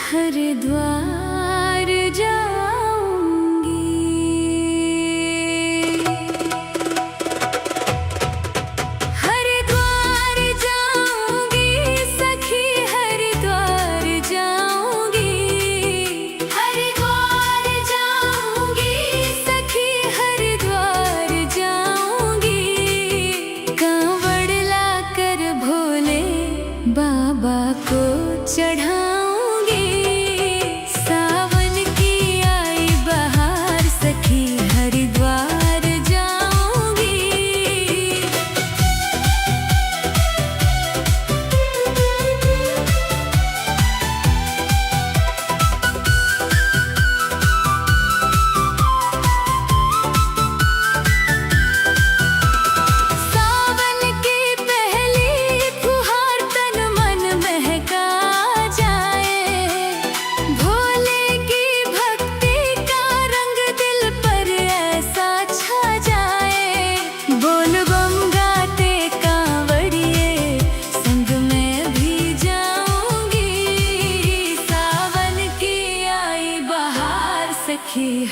हरिद्वार जाऊंगी। हरिद्वार जाऊंगी सखी, हरिद्वार जाऊंगी। हरिद्वार जाऊंगी सखी, हरिद्वार जाऊंगी। कांवड़ लाकर भोले बाबा को चढ़ाऊंगी। सखी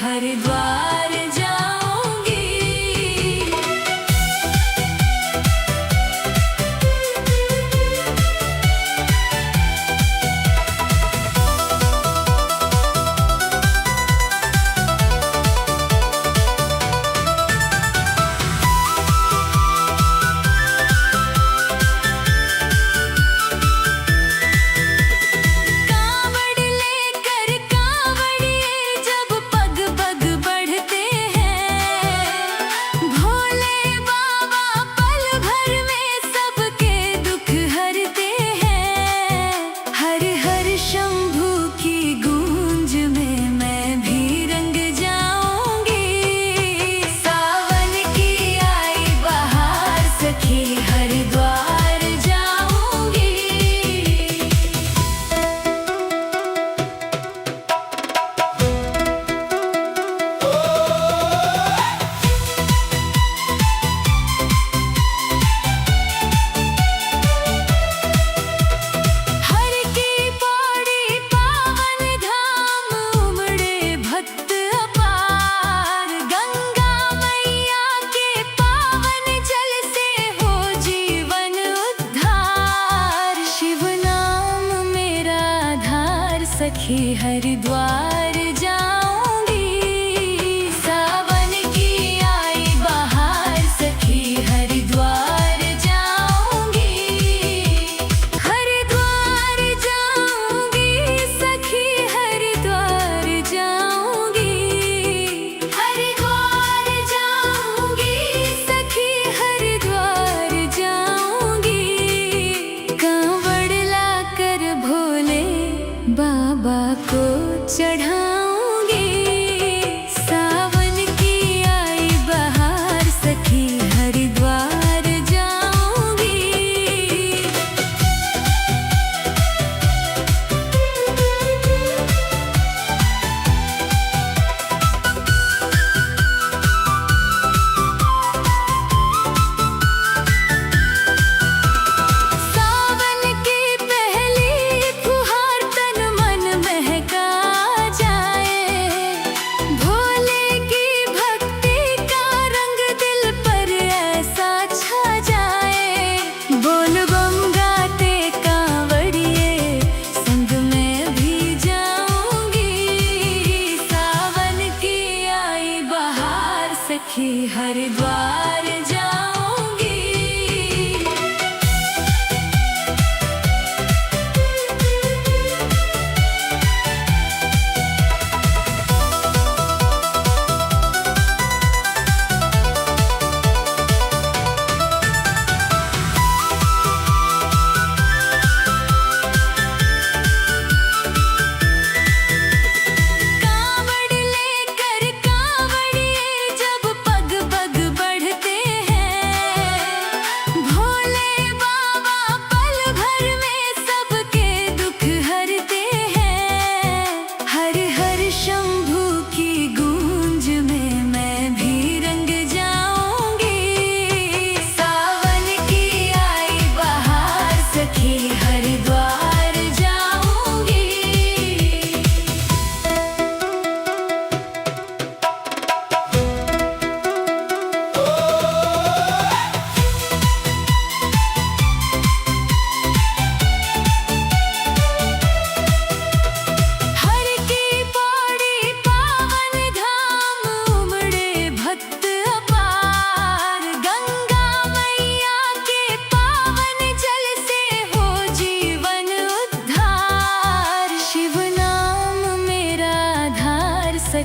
हरिद्वार जाऊंगी। सखी हरिद्वार जाऊंगी। सावन की आई बहार, सखी हरिद्वार जाऊंगी। हरिद्वार जाऊंगी सखी, हरिद्वार जाऊंगी। हरिद्वार जाऊंगी सखी, हरिद्वार जाऊंगी। कांवड़ लाकर भोले बाबा को चढ़ाऊंगी। सावन की आई बहार, सखी हरिद्वार जाऊंगी। सावन की पहली फुहार तन मन महका जाए।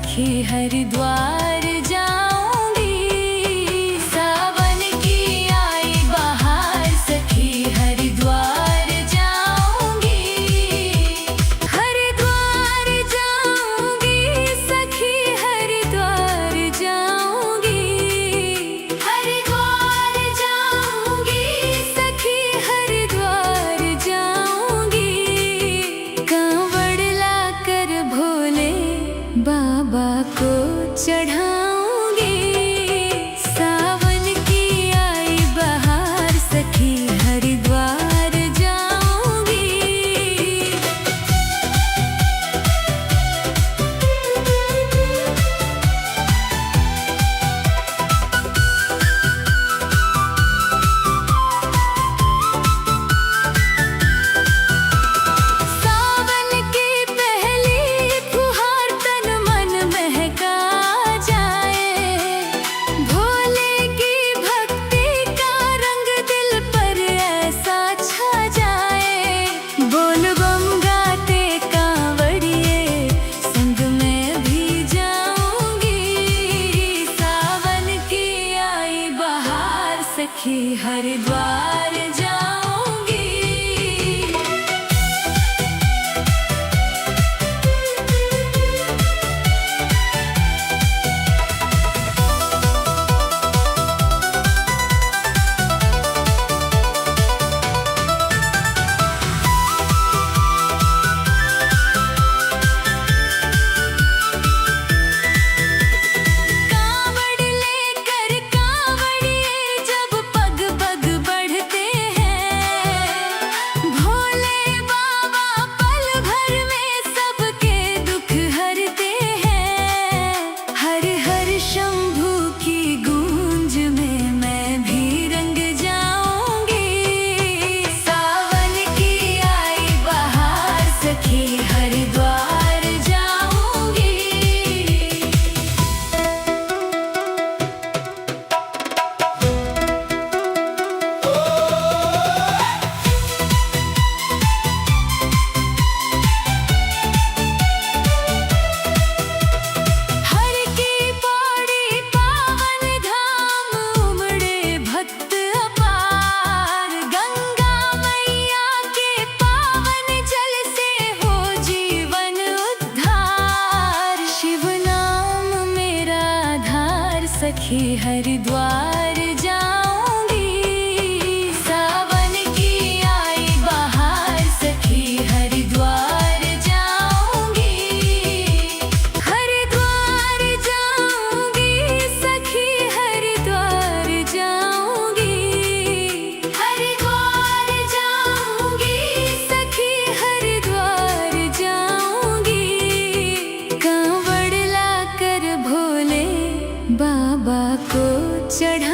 सखी हरिद्वार जाऊंगी। सावन की आई बहार सखी हरिद्वार जाऊंगी। हरिद्वार जाऊंगी सखी हरिद्वार जाऊंगी। हरिद्वार जाऊंगी सखी हरिद्वार जाऊंगी। कांवड़ लाकर भोले बाबा को चढ़ाऊंगी। सावन की आई बहार सखी हरिद्वार जाऊंगी। सावन की पहली फुहार तन मन महका जाए। भोले की भक्ति का रंग दिल पर ऐसा छा जाए। बोल बम गाते कांवड़िए संग में भी जाऊंगी। सावन की आई बहार सखी हरिद्वार जाऊंगी। कांवड़ लेकर कांवड़िए जब पग पग बढ़ते हैं। भोले बाबा पल भर में सबके दुख हरते हैं। हर हर शंभू की गूंज में मैं भी रंग जाऊंगी। सावन की आई बहार सखी हरिद्वार जाऊंगी। हर की पौड़ी पावन धाम उमड़े भक्त अपार। गंगा मैया के पावन जल से हो जीवन उद्धार। शिव नाम मेरा आधार सखी हरिद्वार जाऊंगी। सावन की आई बहार सखी हरिद्वार जाऊंगी। हरिद्वार जाऊंगी सखी हरिद्वार जाऊंगी। हरिद्वार जाऊंगी सखी हरिद्वार जाऊंगी। कांवड़ लाकर भोले बाबा को चढ़ा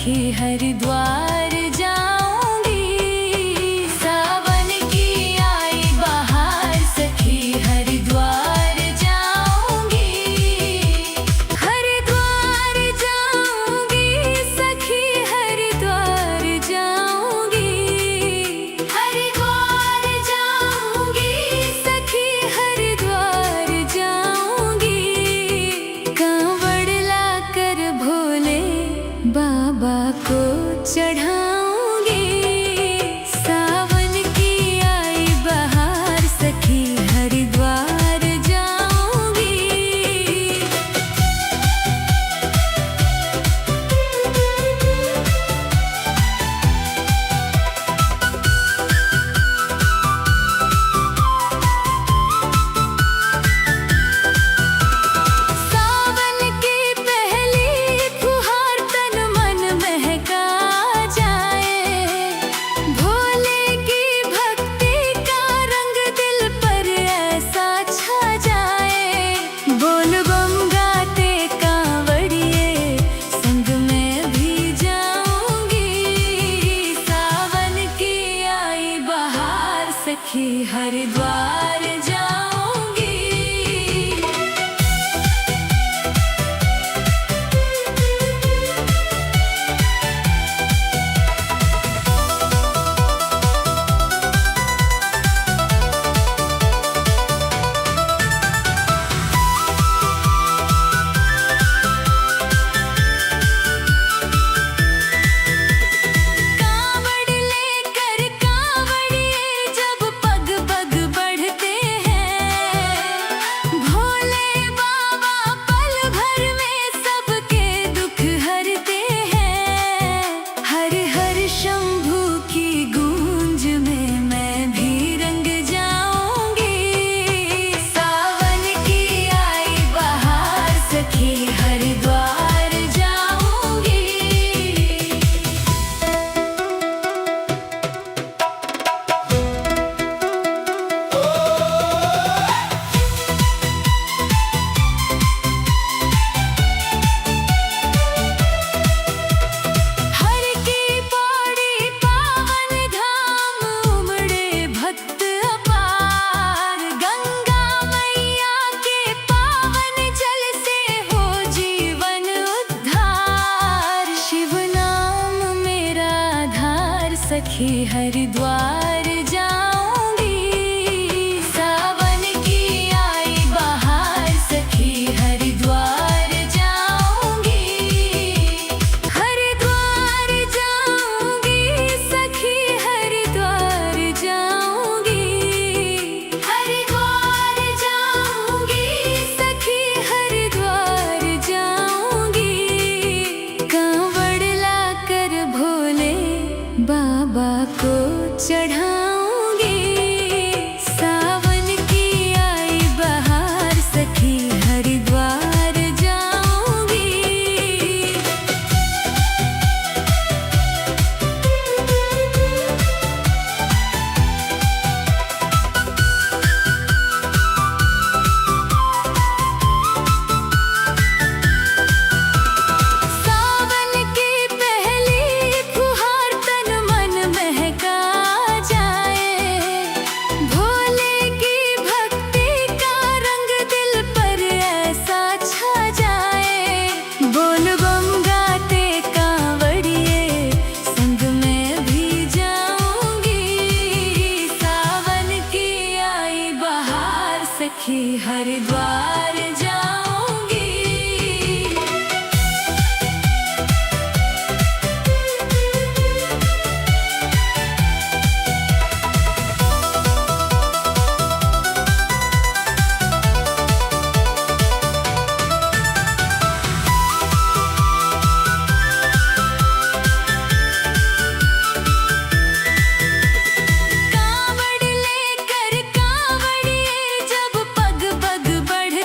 सखी हरिद्वार जाऊंगी। सावन की आई बहार सखी हरिद्वार जाऊंगी। हरिद्वार जाऊंगी सखी हरिद्वार जाऊंगी। हरिद्वार जाऊंगी सखी हरिद्वार जाऊंगी। कांवड़ लाकर भोले बाबा को चढ़ाऊंगी। सावन की आई बहार सखी हरिद्वार जाऊंगी। सावन की पहली फुहार तन मन महका जाए। भोले की भक्ति का रंग दिल पर ऐसा छा जाए। बोल बम गाते कांवड़िए संग में भी जाऊंगी। सावन की आई बहार सखी हरिद्वार जाऊंगी। कांवड़ लेकर कांवड़िए जब पग पग बढ़ते हैं। भोले बाबा पल भर में सबके दुख हरते हैं। हर हर शंभू की गूंज में मैं भी रंग जाऊंगी। सावन की आई बहार सखी हरिद्वार जाऊंगी। हर की पौड़ी पावन धाम उमड़े भक्त अपार। गंगा मैया के पावन जल से हो जीवन उद्धार। शिव नाम मेरा आधार सखी हरिद्वार जाऊंगी। सावन की आई बहार सखी हरिद्वार जाऊंगी। हरिद्वार जाऊंगी सखी हरिद्वार जाऊंगी। हरिद्वार जाऊंगी सखी हरिद्वार जाऊंगी। कांवड़ लाकर भोले बाबा को चढ़ाऊंगी। सावन की आई बहार सखी हरिद्वार जाऊंगी। सावन की पहली फुहार तन मन महका जाए। भोले की भक्ति का रंग दिल पर ऐसा छा जाए। बोल बम गाते कांवड़िए संग में भी जाऊंगी। सावन की आई बहार सखी हरिद्वार जाऊंगी। कांवड़ लेकर कांवड़िए जब पग पग बढ़ते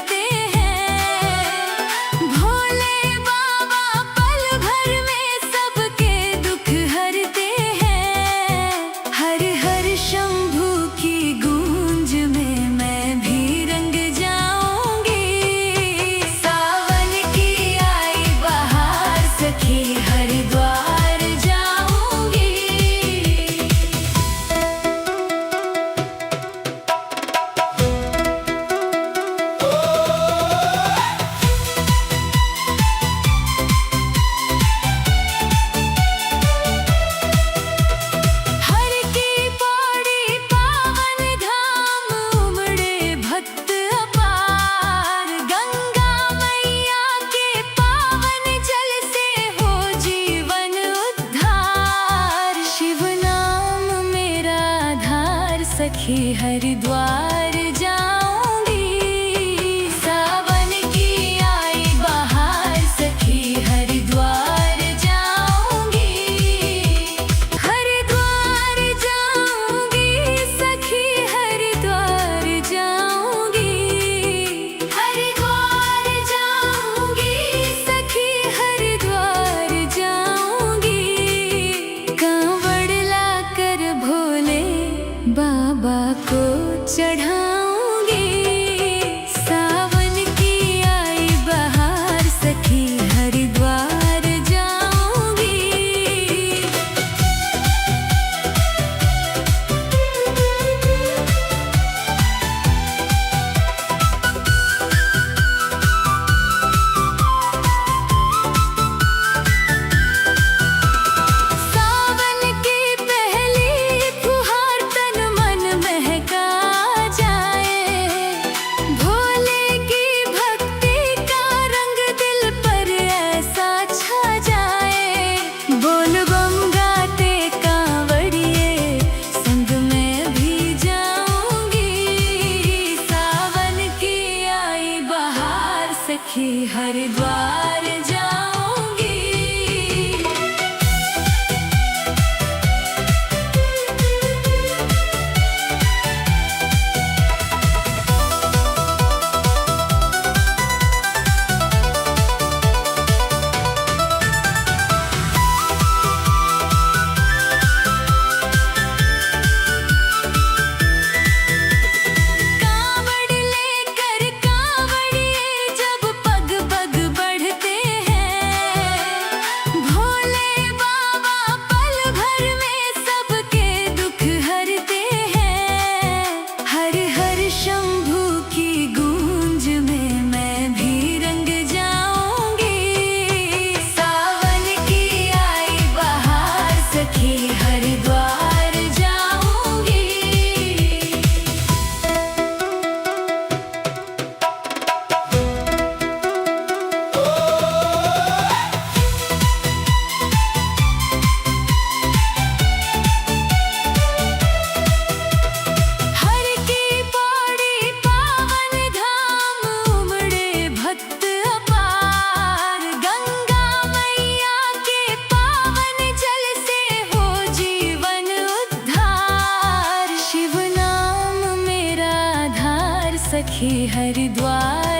सखी हरिद्वार जाऊंगी। सावन की आई बहार सखी हरिद्वार जाऊंगी। हरिद्वार जाऊंगी सखी हरिद्वार जाऊंगी। हरिद्वार जाऊंगी सखी हरिद्वार जाऊंगी। कांवड़ लाकर भोले बाबा को चढ़ाऊंगी। सावन की आई बहार सखी हरिद्वार जाऊंगी। सावन की पहली फुहार तन मन महका जाए। भोले की भक्ति का रंग दिल पर ऐसा छा जाए। बोल बम गाते कांवड़िए संग में भी जाऊंगी। सावन की आई बहार सखी हरिद्वार जाऊंगी। कांवड़ लेकर कांवड़िए जब पग पग बढ़ते हैं। भोले बाबा पल भर में सबके दुख हरते हैं। हर हर शंभू की गूंज में मैं भी रंग जाऊंगी। सावन की आई बहार सखी हरिद्वार जाऊंगी। हर की पौड़ी पावन धाम उमड़े भक्त अपार। गंगा मैया के पावन जल से हो जीवन उद्धार। शिव नाम मेरा आधार सखी हरिद्वार